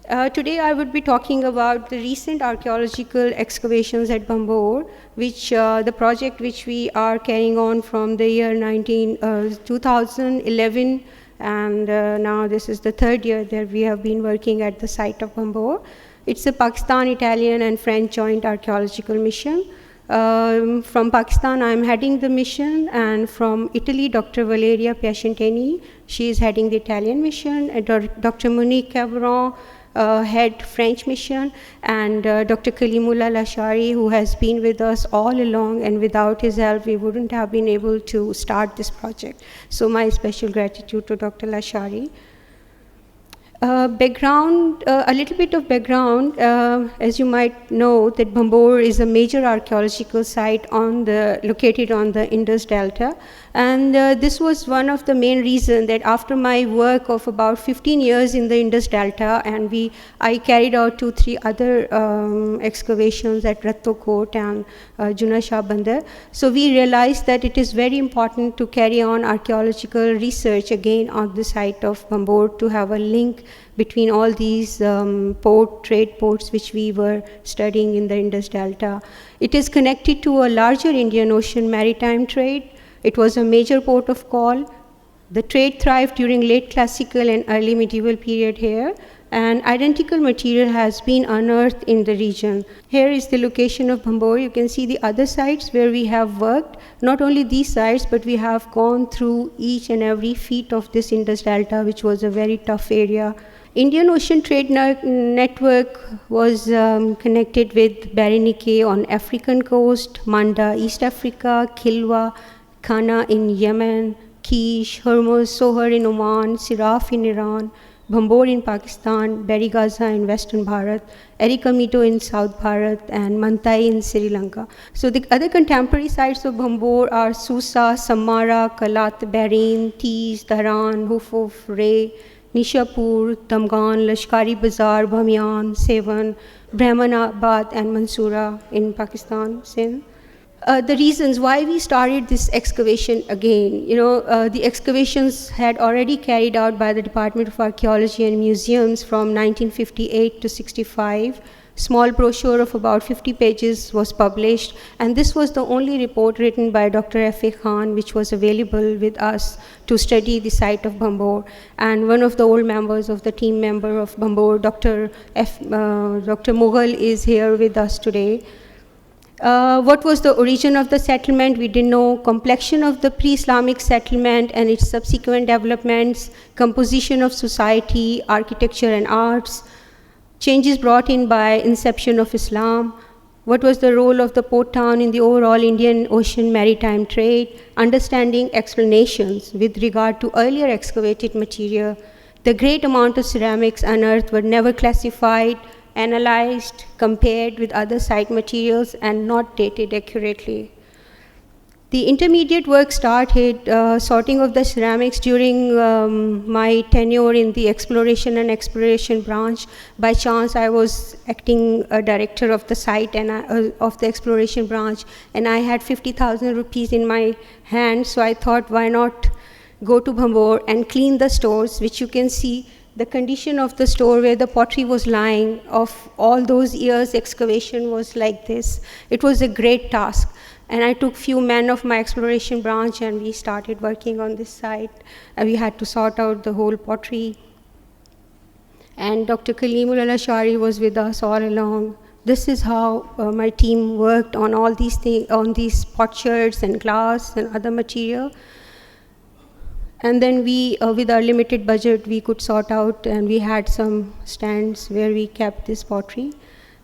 Today I would be talking about the recent archaeological excavations at Bambor, which the project which we are carrying on from the year 2011, and now this is the third year that we have been working at the site of Bambor. It's a Pakistan, Italian, and French joint archaeological mission. From Pakistan, I'm heading the mission, and from Italy, Dr. Valeria Piacentini, she is heading the Italian mission, and Dr. Monique Cabron, head French mission, and Dr. Kalimullah Lashari, who has been with us all along, and without his help, we wouldn't have been able to start this project. So my special gratitude to Dr. Lashari. A little bit of background, as you might know, that Bambor is a major archaeological site located on the Indus Delta, and this was one of the main reasons that after my work of about 15 years in the Indus Delta, and I carried out 2-3 other excavations at Rattokot and Juna Shah Bandar. So we realized that it is very important to carry on archaeological research again on the site of Bambor to have a link between all these trade ports which we were studying in the Indus Delta. It is connected to a larger Indian Ocean maritime trade. It was a major port of call. The trade thrived during late classical and early medieval period here, and identical material has been unearthed in the region. Here is the location of Bambor. You can see the other sites where we have worked. Not only these sites, but we have gone through each and every feet of this Indus Delta, which was a very tough area. Indian Ocean Trade Network was connected with Berenike on African coast, Manda, East Africa, Kilwa, Khana in Yemen, Kish, Hormuz, Sohar in Oman, Siraf in Iran, Bambor in Pakistan, Beri Gaza in Western Bharat, Erikamito in South Bharat, and Mantai in Sri Lanka. So the other contemporary sites of Bambor are Susa, Samara, Kalat, Bahrain, Tees, Dharan, Hufuf, Ray, Nishapur, Damgan, Lashkari Bazar, Bamiyan, Sevan, Brahmanabad, and Mansoura in Pakistan, Sindh. The reasons why we started this excavation again, the excavations had already carried out by the Department of Archaeology and Museums from 1958 to 65. Small brochure of about 50 pages was published, and this was the only report written by Dr. F.A. Khan which was available with us to study the site of Bambor. And one of the old members of the team member of Bambor, Dr. Mughal, is here with us today. What was the origin of the settlement? We didn't know. Complexion of the pre-Islamic settlement and its subsequent developments, composition of society, architecture and arts, changes brought in by inception of Islam, what was the role of the port town in the overall Indian Ocean maritime trade, understanding explanations with regard to earlier excavated material. The great amount of ceramics unearthed were never classified, analyzed, compared with other site materials, and not dated accurately. The intermediate work started sorting of the ceramics during my tenure in the exploration and exploration branch. By chance, I was acting director of the site and of the exploration branch, and I had 50,000 rupees in my hand, so I thought, why not go to Bambor and clean the stores, which you can see the condition of the store where the pottery was lying of all those years excavation was like this. It was a great task. And I took few men of my exploration branch and we started working on this site. We had to sort out the whole pottery. And Dr. Kalimullah Lashari was with us all along. This is how my team worked on all these things, on these potsherds and glass and other material. And then we, with our limited budget, we could sort out, and we had some stands where we kept this pottery.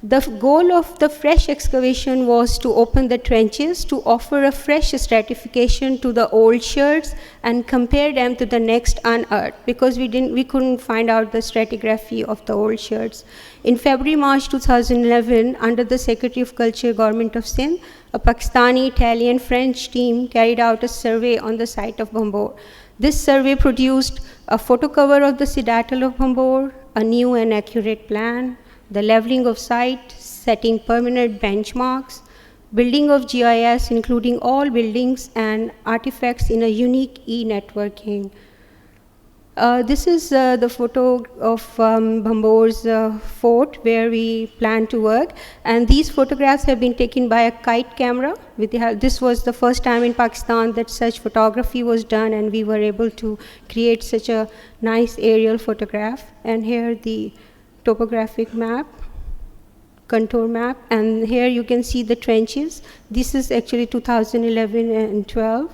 The goal of the fresh excavation was to open the trenches to offer a fresh stratification to the old sherds and compare them to the next unearthed, because we couldn't find out the stratigraphy of the old sherds. In February-March 2011, under the Secretary of Culture, Government of Sindh, a Pakistani, Italian, French team carried out a survey on the site of Bambor. This survey produced a photo cover of the citadel of Bambor, a new and accurate plan, the leveling of site, setting permanent benchmarks, building of GIS, including all buildings and artifacts in a unique e-networking. This is the photo of Bhambor's fort where we plan to work, and these photographs have been taken by a kite camera. This was the first time in Pakistan that such photography was done, and we were able to create such a nice aerial photograph. And here the topographic map, contour map, and here you can see the trenches. This is actually 2011 and 12,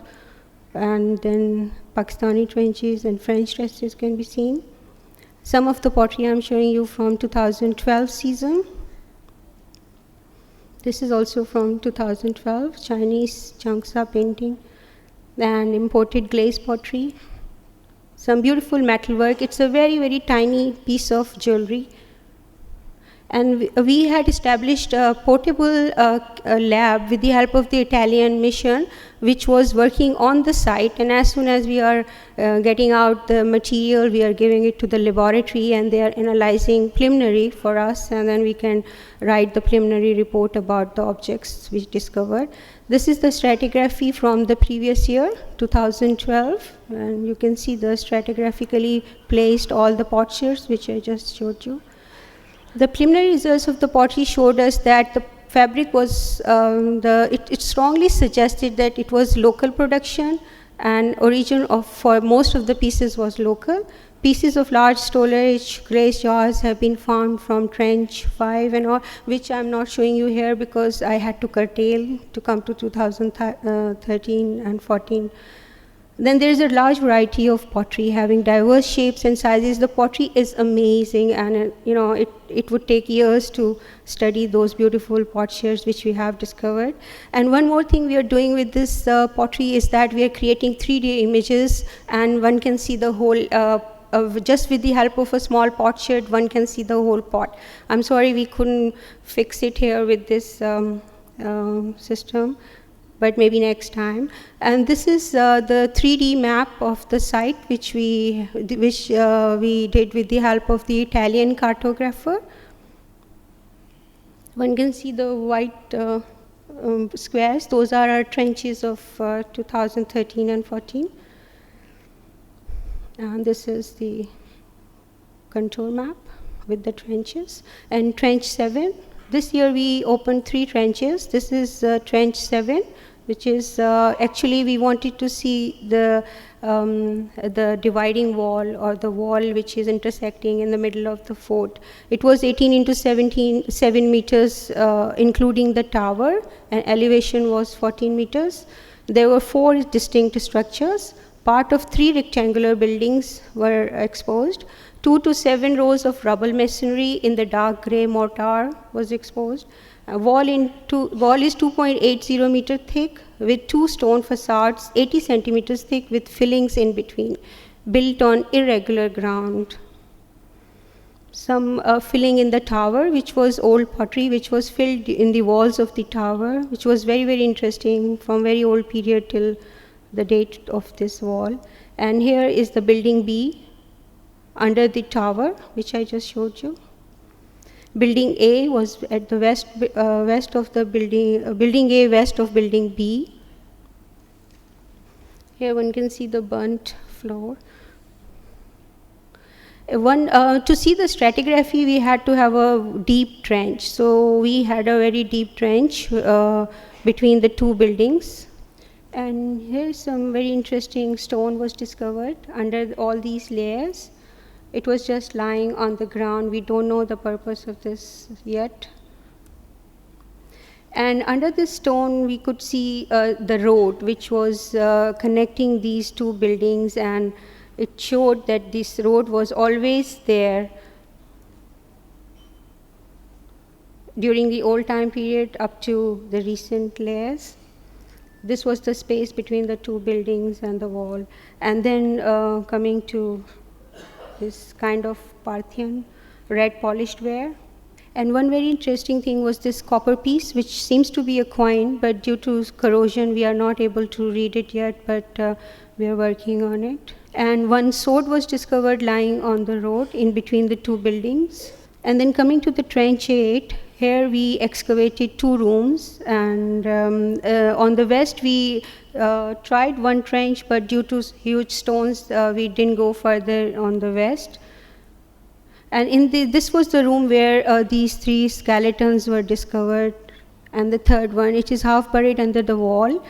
and then Pakistani trenches and French trenches can be seen. Some of the pottery I'm showing you from 2012 season. This is also from 2012, Chinese Changsa painting and imported glaze pottery. Some beautiful metalwork. It's a very, very tiny piece of jewelry. And we had established a portable lab with the help of the Italian mission, which was working on the site. And as soon as we are getting out the material, we are giving it to the laboratory, and they are analyzing preliminary for us, and then we can write the preliminary report about the objects we discovered. This is the stratigraphy from the previous year, 2012, and you can see the stratigraphically placed all the potsherds, which I just showed you. The preliminary results of the pottery showed us that the fabric was, it strongly suggested that it was local production, and origin for most of the pieces was local. Pieces of large storage glaze jars have been found from Trench 5 and all, which I'm not showing you here because I had to curtail to come to 2013 and 14. Then there is a large variety of pottery having diverse shapes and sizes. The pottery is amazing, and it would take years to study those beautiful potsherds which we have discovered. And one more thing we are doing with this pottery is that we are creating 3D images, and one can see the whole, just with the help of a small potsherd, one can see the whole pot. I'm sorry we couldn't fix it here with this system, but maybe next time. And this is the 3D map of the site which we did with the help of the Italian cartographer. One can see the white squares. Those are our trenches of 2013 and 14. And this is the contour map with the trenches. And Trench 7, this year we opened 3 trenches. This is Trench 7, which is actually we wanted to see the dividing wall, or the wall which is intersecting in the middle of the fort. It was 18 into 7 meters, including the tower, and elevation was 14 meters. There were 4 distinct structures. Part of 3 rectangular buildings were exposed. 2 to 7 rows of rubble masonry in the dark gray mortar was exposed. Wall is 2.80 meter thick with 2 stone facades, 80 centimeters thick with fillings in between, built on irregular ground. Some filling in the tower, which was old pottery, which was filled in the walls of the tower, which was very, very interesting from very old period till the date of this wall. And here is the building B under the tower, which I just showed you. Building A was at the west of the building, building A west of building B. Here one can see the burnt floor. To see the stratigraphy, we had to have a deep trench. So we had a very deep trench between the 2 buildings. And here's some very interesting stone was discovered under all these layers. It was just lying on the ground. We don't know the purpose of this yet. And under this stone, we could see the road, which was connecting these 2 buildings, and it showed that this road was always there during the old time period up to the recent layers. This was the space between the 2 buildings and the wall. And then coming to this kind of Parthian red polished ware. And one very interesting thing was this copper piece, which seems to be a coin, but due to corrosion, we are not able to read it yet, but we are working on it. And one sword was discovered lying on the road in between the 2 buildings. And then coming to the Trench 8, Here we excavated 2 rooms, and on the west we tried one trench, but due to huge stones, we didn't go further on the west. And this was the room where these 3 skeletons were discovered, and the third one, it is half buried under the wall.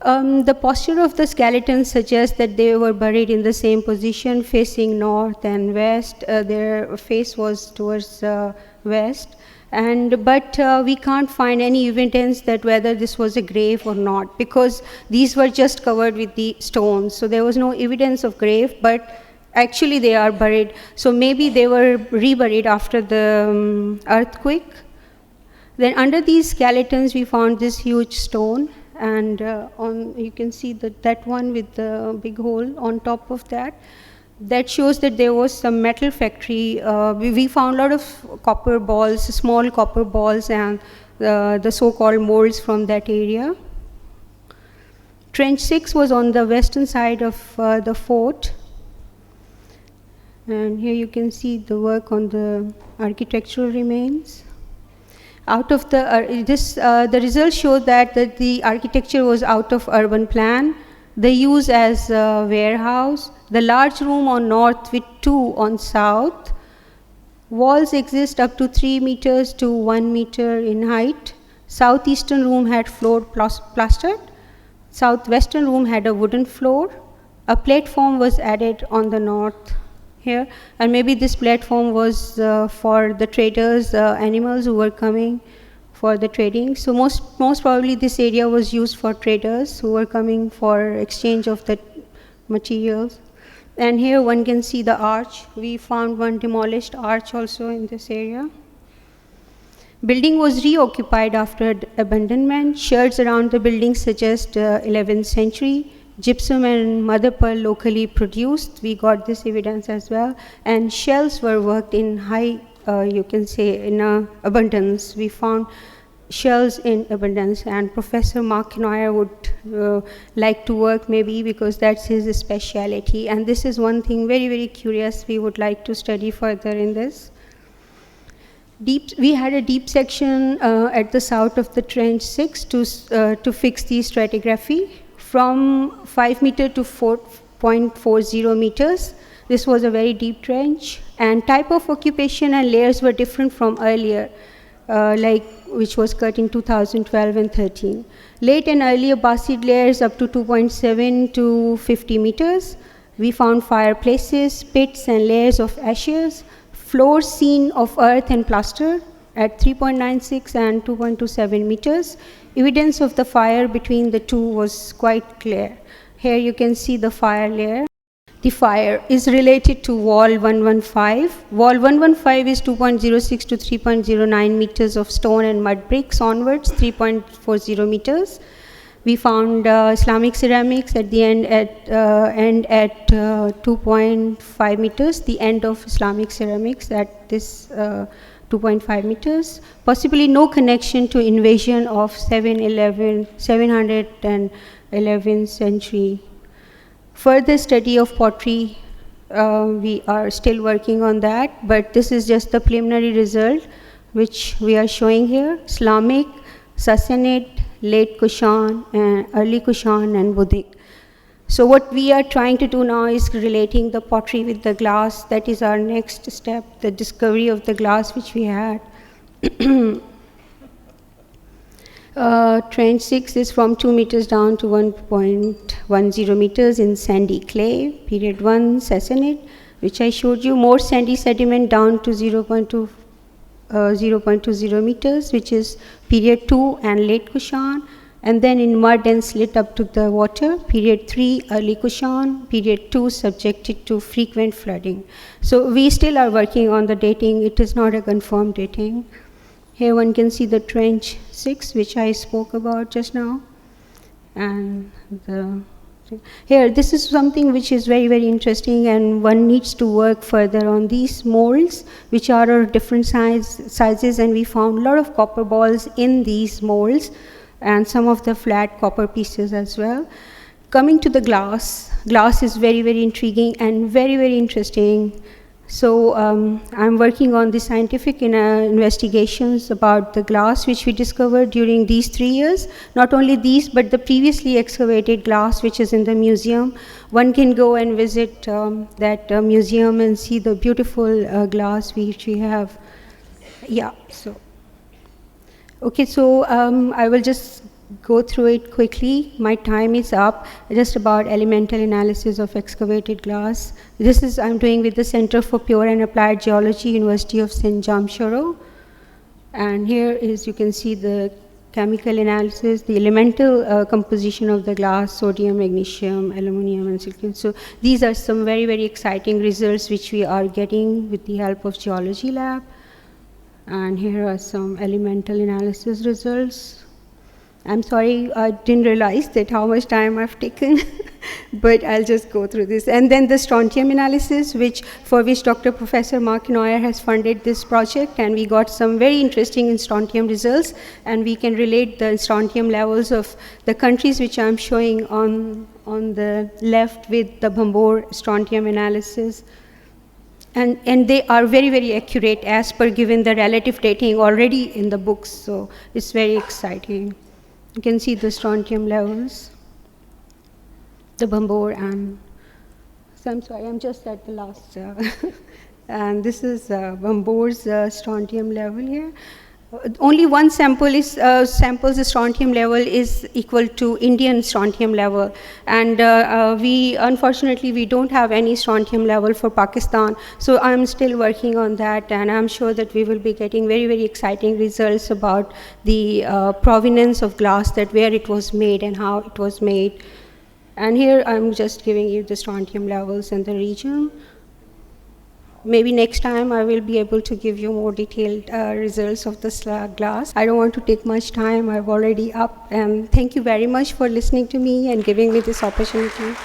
The posture of the skeletons suggests that they were buried in the same position, facing north and west. Their face was towards west. But we can't find any evidence that whether this was a grave or not, because these were just covered with the stones. So there was no evidence of grave, but actually they are buried. So maybe they were reburied after the earthquake. Then under these skeletons, we found this huge stone. And you can see that one with the big hole on top of that. That shows that there was some metal factory. We found a lot of copper balls, small copper balls, and the so-called molds from that area. Trench 6 was on the western side of the fort. And here you can see the work on the architectural remains. Out of the results show that the architecture was out of urban plan. The use as a warehouse, the large room on north with 2 on south. Walls exist up to 3 meters to 1 meter in height. Southeastern room had floor plastered. Southwestern room had a wooden floor. A platform was added on the north here, and maybe this platform was for the traders, animals who were coming for the trading. So most probably this area was used for traders who were coming for exchange of the materials. And here one can see the arch. We found one demolished arch also in this area. Building was reoccupied after abandonment. Sherds around the building suggest 11th century. Gypsum and mother pearl locally produced. We got this evidence as well. And shells were worked in high, you can say, in abundance. We found shells in abundance, and Professor Mark Knoyer would like to work maybe because that's his specialty. And this is one thing very, very curious we would like to study further in this. We had a deep section at the south of the trench 6 to fix the stratigraphy. From 5 meter to 4.40 meters. This was a very deep trench, and type of occupation and layers were different from earlier, which was cut in 2012 and 13. Late and early Abbasid layers up to 2.7 to 50 meters. We found fireplaces, pits and layers of ashes, floors seen of earth and plaster at 3.96 and 2.27 meters. Evidence of the fire between the two was quite clear. Here you can see the fire layer. The fire is related to wall 115. Wall 115 is 2.06 to 3.09 meters of stone and mud bricks onwards, 3.40 meters. We found Islamic ceramics at the end at 2.5 meters, the end of Islamic ceramics at this 2.5 meters, possibly no connection to invasion of 711th century. Further study of pottery, we are still working on that, but this is just the preliminary result which we are showing here. Islamic, Sassanid, late Kushan, early Kushan and Buddhic. So what we are trying to do now is relating the pottery with the glass. That is our next step, the discovery of the glass which we had. Trench 6 is from 2 meters down to 1.10 meters in sandy clay. Period 1, Sassanid, which I showed you. More sandy sediment down to 0.20 meters, which is period 2 and late Kushan. And then in mud and slit up to the water, period 3, early Kushan, period 2, subjected to frequent flooding. So we still are working on the dating. It is not a confirmed dating. Here one can see the trench 6, which I spoke about just now. And here, this is something which is very, very interesting, and one needs to work further on these molds, which are of different sizes, and we found a lot of copper balls in these molds, and some of the flat copper pieces as well. Coming to the glass is very, very intriguing and very, very interesting. So I'm working on the scientific investigations about the glass which we discovered during these 3 years. Not only these, but the previously excavated glass which is in the museum. One can go and visit that museum and see the beautiful glass which we have. Yeah, so. Okay, so I will just go through it quickly. My time is up. Just about elemental analysis of excavated glass. This is I'm doing with the Center for Pure and Applied Geology, University of Sindh, Jamshoro. And here is, you can see the chemical analysis, the elemental composition of the glass, sodium, magnesium, aluminum, and silicon. So these are some very, very exciting results which we are getting with the help of geology lab. And here are some elemental analysis results. I'm sorry, I didn't realize that how much time I've taken, but I'll just go through this. And then the strontium analysis, for which Dr. Professor Mark Neuer has funded this project, and we got some very interesting strontium results, and we can relate the strontium levels of the countries which I'm showing on the left with the Bambor strontium analysis. And they are very, very accurate as per given the relative dating already in the books, so it's very exciting. You can see the strontium levels, the Bambor, and so I'm sorry, I'm just at the last. And this is Bambor's strontium level here. Only one sample is sample's strontium level is equal to Indian strontium level, and unfortunately we don't have any strontium level for Pakistan. So I'm still working on that, and I'm sure that we will be getting very, very exciting results about the provenance of glass, that where it was made and how it was made. And here I'm just giving you the strontium levels in the region. Maybe next time I will be able to give you more detailed results of this glass. I don't want to take much time. I'm already up. And thank you very much for listening to me and giving me this opportunity.